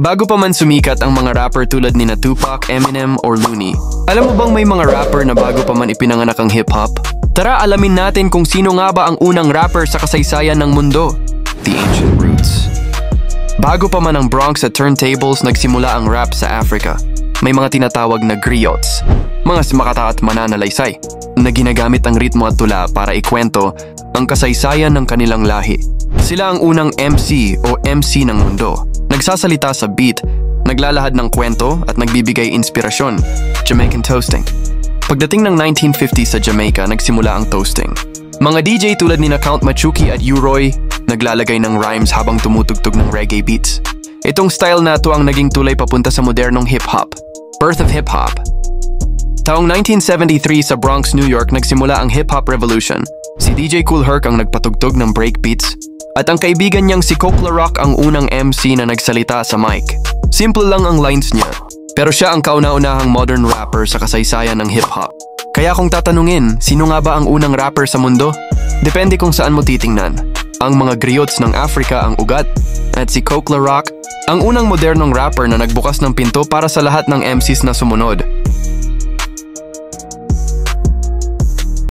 Bago pa man sumikat ang mga rapper tulad ni Tupac, Eminem, or Looney, alam mo bang may mga rapper na bago pa man ipinanganak ang hip-hop? Tara alamin natin kung sino nga ba ang unang rapper sa kasaysayan ng mundo. The Ancient Roots. Bago pa man ang Bronx at turntables, nagsimula ang rap sa Africa. May mga tinatawag na griots, mga simakata at mananalaysay, na ginagamit ang ritmo at tula para ikwento ang kasaysayan ng kanilang lahi. Sila ang unang MC o MC ng mundo. Nagsasalita sa beat, naglalahad ng kwento at nagbibigay inspirasyon. Jamaican toasting. Pagdating ng 1950 sa Jamaica, nagsimula ang toasting. Mga DJ tulad ni Count Machuki at U-Roy, naglalagay ng rhymes habang tumutugtog ng reggae beats. Itong style na ito ang naging tulay papunta sa modernong hip-hop. Birth of hip-hop. Taong 1973 sa Bronx, New York, nagsimula ang hip-hop revolution. Si DJ Kool Herc ang nagpatugtog ng breakbeats at ang kaibigan niyang si Coke La Rock ang unang MC na nagsalita sa mic. Simple lang ang lines niya, pero siya ang kauna-unahang modern rapper sa kasaysayan ng hip-hop. Kaya kung tatanungin, sino nga ba ang unang rapper sa mundo? Depende kung saan mo titingnan. Ang mga griots ng Africa ang ugat, at si Coke La Rock ang unang modernong rapper na nagbukas ng pinto para sa lahat ng MCs na sumunod.